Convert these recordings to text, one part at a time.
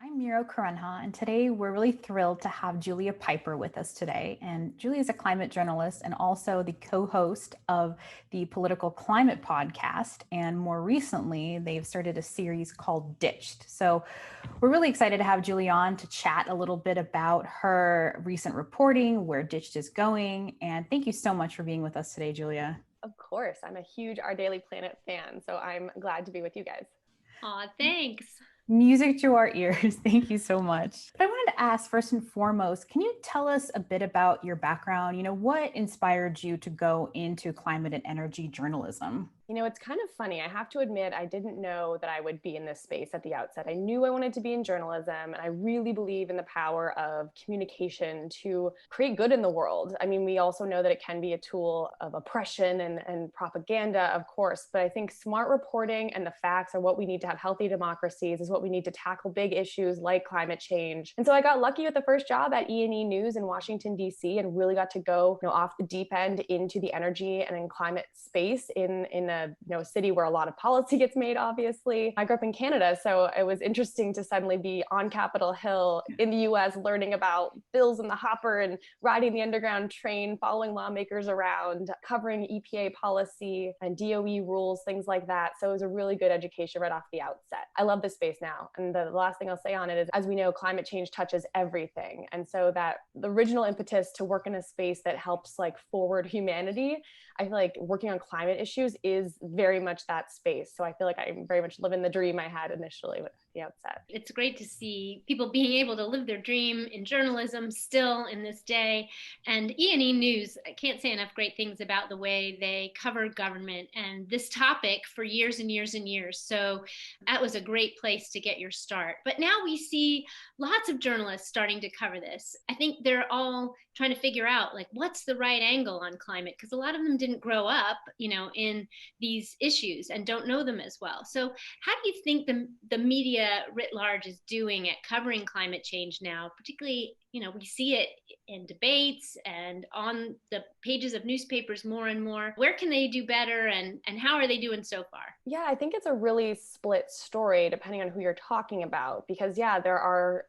I'm Miro Karenha, and today we're really thrilled to have Julia Pyper with us today. And Julia is a climate journalist and also the co-host of the Political Climate podcast. And more recently, they've started a series called Ditched. So we're really excited to have Julia on to chat a little bit about her recent reporting, where Ditched is going. And thank you so much for being with us today, Julia. Of course. I'm a huge Our Daily Planet fan, so I'm glad to be with you guys. Aw, thanks. Music to our ears. Thank you so much. But I wanted to ask first and foremost, can you tell us a bit about your background? What inspired you to go into climate and energy journalism? It's kind of funny. I have to admit, I didn't know that I would be in this space at the outset. I knew I wanted to be in journalism, and I really believe in the power of communication to create good in the world. I mean, we also know that it can be a tool of oppression and propaganda, of course, but I think smart reporting and the facts are what we need to have healthy democracies, is what we need to tackle big issues like climate change. And so I got lucky with the first job at E&E News in Washington, D.C., and really got to go off the deep end into the energy and in climate space in a city where a lot of policy gets made, obviously. I grew up in Canada, so it was interesting to suddenly be on Capitol Hill in the US learning about bills in the hopper and riding the underground train, following lawmakers around, covering EPA policy and DOE rules, things like that. So it was a really good education right off the outset. I love this space now. And the last thing I'll say on it is, as we know, climate change touches everything. And so that the original impetus to work in a space that helps forward humanity, I feel like working on climate issues is very much that space. So I feel like I'm very much living the dream I had initially at the outset. It's great to see people being able to live their dream in journalism still in this day. And E&E News, I can't say enough great things about the way they cover government and this topic for years and years and years. So that was a great place to get your start. But now we see lots of journalists starting to cover this. I think they're all trying to figure out what's the right angle on climate, because a lot of them didn't grow up, in these issues and don't know them as well. So how do you think the media writ large is doing at covering climate change now, particularly, we see it in debates and on the pages of newspapers more and more. Where can they do better, and how are they doing so far? Yeah, I think it's a really split story depending on who you're talking about, because there are,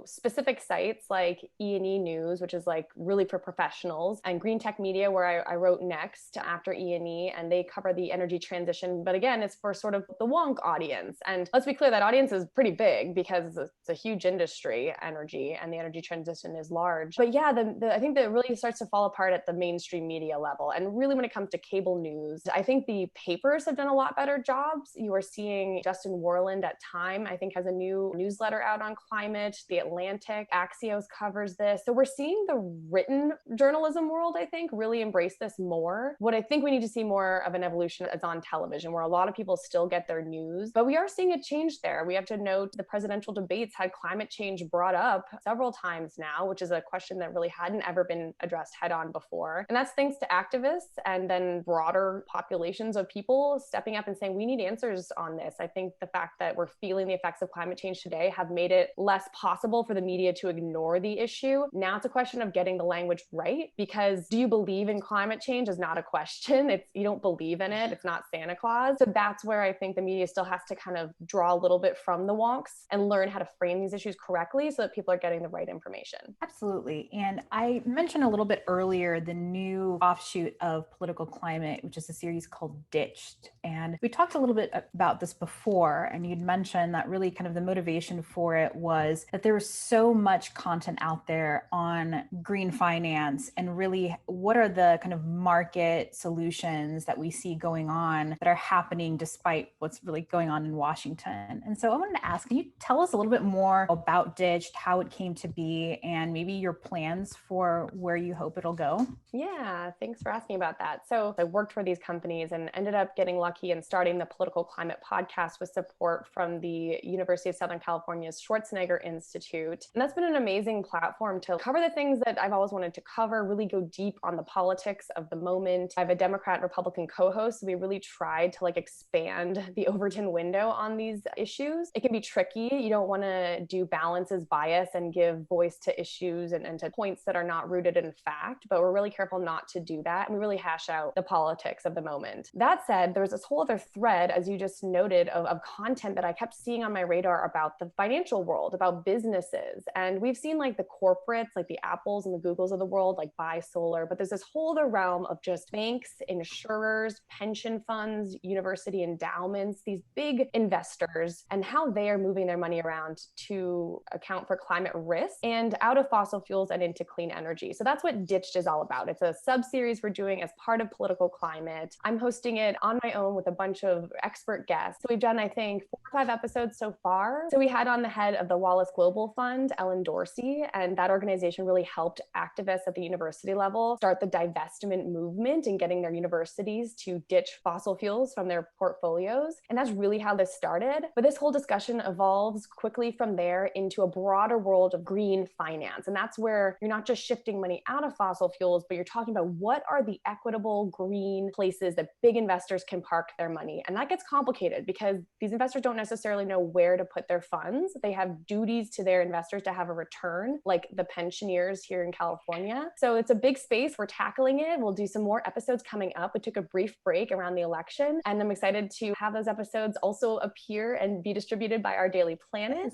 specific sites like E&E News, which is really for professionals, and Green Tech Media, where I wrote next after E&E, and they cover the energy transition. But again, it's for sort of the wonk audience. And let's be clear, that audience is pretty big because it's a huge industry, energy, and the energy transition is large. But yeah, I think that really starts to fall apart at the mainstream media level. And really when it comes to cable news, I think the papers have done a lot better jobs. You are seeing Justin Warland at Time, I think, has a new newsletter out on climate. The Atlantic, Axios covers this. So we're seeing the written journalism world, I think, really embrace this more. What I think we need to see more of an evolution is on television, where a lot of people still get their news. But we are seeing a change there. We have to note the presidential debates had climate change brought up several times now, which is a question that really hadn't ever been addressed head on before. And that's thanks to activists and then broader populations of people stepping up and saying, we need answers on this. I think the fact that we're feeling the effects of climate change today have made it less possible for the media to ignore the issue. Now it's a question of getting the language right, because do you believe in climate change is not a question. You don't believe in it. It's not Santa Claus. So that's where I think the media still has to kind of draw a little bit from the wonks and learn how to frame these issues correctly so that people are getting the right information. Absolutely. And I mentioned a little bit earlier the new offshoot of Political Climate, which is a series called Ditched. And we talked a little bit about this before, and you'd mentioned that really kind of the motivation for it was that there was so much content out there on green finance and really what are the kind of market solutions that we see going on that are happening despite what's really going on in Washington. And so I wanted to ask, can you tell us a little bit more about Ditched, how it came to be, and maybe your plans for where you hope it'll go? Yeah, thanks for asking about that. So I worked for these companies and ended up getting lucky and starting the Political Climate podcast with support from the University of Southern California's Schwarzenegger Institute. And that's been an amazing platform to cover the things that I've always wanted to cover, really go deep on the politics of the moment. I have a Democrat and Republican co-host, so we really tried to expand the Overton window on these issues. It can be tricky. You don't want to do balance as bias and give voice voice to issues and to points that are not rooted in fact, but we're really careful not to do that. And we really hash out the politics of the moment. That said, there's this whole other thread, as you just noted, of content that I kept seeing on my radar about the financial world, about businesses. And we've seen like the corporates, like the Apples and the Googles of the world, like buy solar, but there's this whole other realm of just banks, insurers, pension funds, university endowments, these big investors, and how they are moving their money around to account for climate risk and out of fossil fuels and into clean energy. So that's what Ditched is all about. It's a sub-series we're doing as part of Political Climate. I'm hosting it on my own with a bunch of expert guests. So we've done, I think, 4 or 5 episodes so far. So we had on the head of the Wallace Global Fund, Ellen Dorsey, and that organization really helped activists at the university level start the divestment movement and getting their universities to ditch fossil fuels from their portfolios. And that's really how this started. But this whole discussion evolves quickly from there into a broader world of green finance. And that's where you're not just shifting money out of fossil fuels, but you're talking about what are the equitable green places that big investors can park their money. And that gets complicated because these investors don't necessarily know where to put their funds. They have duties to their investors to have a return, like the pensioners here in California. So it's a big space. We're tackling it. We'll do some more episodes coming up. We took a brief break around the election, and I'm excited to have those episodes also appear and be distributed by Our Daily Planet.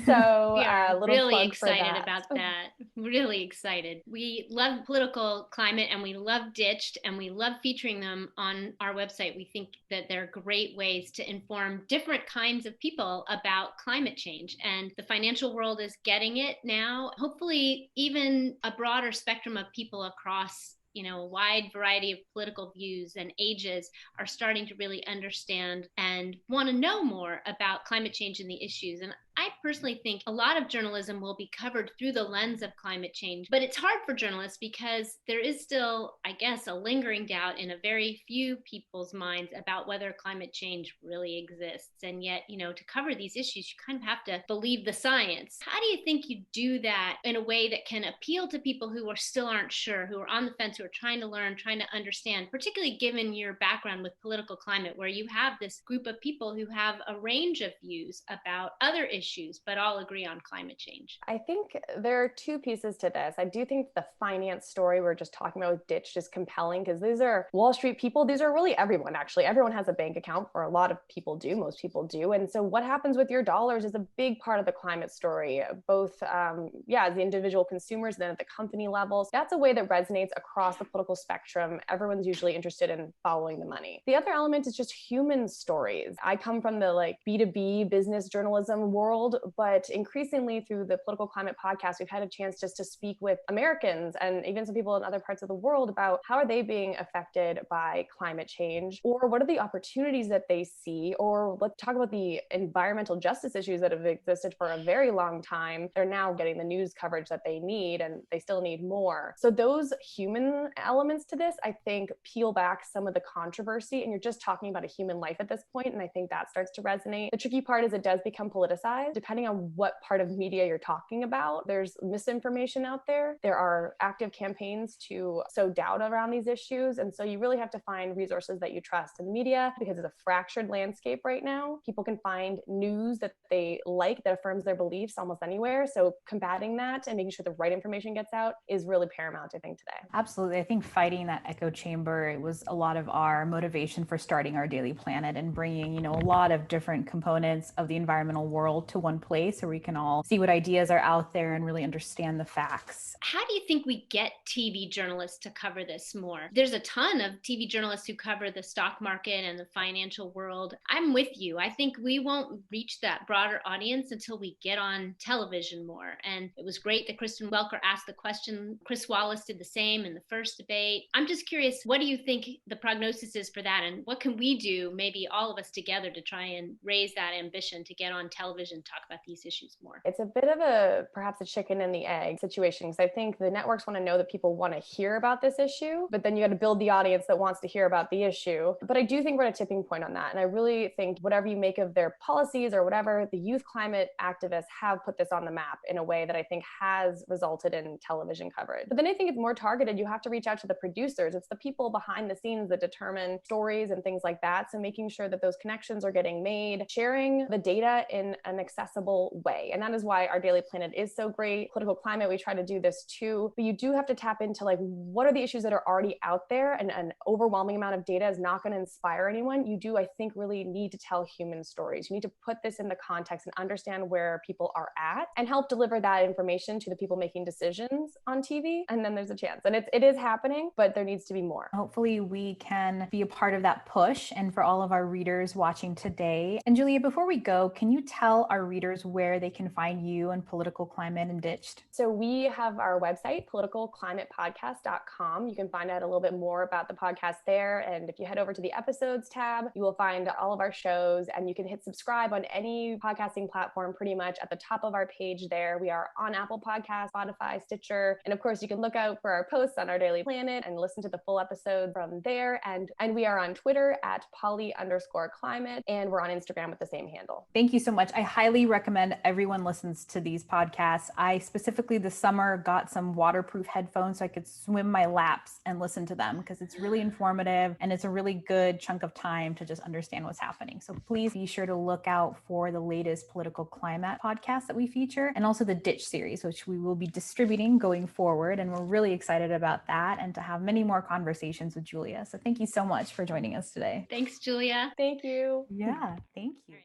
So we are little really plug excited for that. about that. Really excited. We love Political Climate and we love Ditched and we love featuring them on our website. We think that they're great ways to inform different kinds of people about climate change, and the financial world is getting it now. Hopefully even a broader spectrum of people across a wide variety of political views and ages are starting to really understand and want to know more about climate change and the issues. And I personally think a lot of journalism will be covered through the lens of climate change, but it's hard for journalists because there is still, I guess, a lingering doubt in a very few people's minds about whether climate change really exists. And yet, to cover these issues, you kind of have to believe the science. How do you think you do that in a way that can appeal to people who still aren't sure, who are on the fence, who are trying to learn, trying to understand, particularly given your background with Political Climate, where you have this group of people who have a range of views about other issues, but all agree on climate change? I think there are 2 pieces to this. I do think the finance story we're just talking about with Ditched is compelling because these are Wall Street people. These are really everyone, actually. Everyone has a bank account, or a lot of people do. Most people do. And so what happens with your dollars is a big part of the climate story, both, as the individual consumers, then at the company levels. That's a way that resonates across the political spectrum. Everyone's usually interested in following the money. The other element is just human stories. I come from the B2B business journalism world, but increasingly through the Political Climate podcast, we've had a chance just to speak with Americans and even some people in other parts of the world about how are they being affected by climate change, or what are the opportunities that they see, or let's talk about the environmental justice issues that have existed for a very long time. They're now getting the news coverage that they need, and they still need more. So those human elements to this, I think, peel back some of the controversy, and you're just talking about a human life at this point, and I think that starts to resonate. The tricky part is it does become politicized, depending on what part of media you're talking about. There's misinformation out there. There are active campaigns to sow doubt around these issues, and so you really have to find resources that you trust in the media, because it's a fractured landscape right now. People can find news that they like that affirms their beliefs almost anywhere, so combating that and making sure the right information gets out is really paramount, I think, today. Absolutely. I think fighting that echo chamber, it was a lot of our motivation for starting Our Daily Planet and bringing, a lot of different components of the environmental world to one place where we can all see what ideas are out there and really understand the facts. How do you think we get TV journalists to cover this more? There's a ton of TV journalists who cover the stock market and the financial world. I'm with you. I think we won't reach that broader audience until we get on television more. And it was great that Kristen Welker asked the question. Chris Wallace did the same in the first debate. I'm just curious, what do you think the prognosis is for that? And what can we do, maybe all of us together, to try and raise that ambition to get on television, talk about these issues more? It's a bit of perhaps a chicken and the egg situation, because I think the networks want to know that people want to hear about this issue, but then you got to build the audience that wants to hear about the issue. But I do think we're at a tipping point on that. And I really think whatever you make of their policies or whatever, the youth climate activists have put this on the map in a way that I think has resulted in television coverage. But then I think it's more targeted. You have to reach out to the producers. It's the people behind the scenes that determine stories and things like that. So making sure that those connections are getting made, sharing the data in an accessible way. And that is why our Daily Planet is so great. Political climate, we try to do this too, but you do have to tap into like, what are the issues that are already out there? And an overwhelming amount of data is not going to inspire anyone. You do, I think, really need to tell human stories. You need to put this in the context and understand where people are at and help deliver that information to the people making decisions on TV. And then there's a chance. And it is happening, but there needs to be more. Hopefully we can be a part of that push, and for all of our readers watching today. And Julia, before we go, can you tell our readers where they can find you and Political Climate and Ditched? So we have our website, politicalclimatepodcast.com. You can find out a little bit more about the podcast there. And if you head over to the episodes tab, you will find all of our shows, and you can hit subscribe on any podcasting platform pretty much at the top of our page there. We are on Apple Podcasts, Spotify, Stitcher. And of course, you can look out for our posts on our Daily Planet and listen to the full episode from there. And we are on Twitter at @poly_climate, and we're on Instagram with the same handle. Thank you so much. I highly recommend everyone listens to these podcasts. I specifically this summer got some waterproof headphones so I could swim my laps and listen to them, because it's really informative and it's a really good chunk of time to just understand what's happening. So please be sure to look out for the latest Political Climate podcast that we feature, and also the Ditch series, which we will be distributing going forward. And we're really excited about that and to have many more conversations with Julia. So thank you so much for joining us today. Thanks, Julia. Thank you. Yeah, thank you.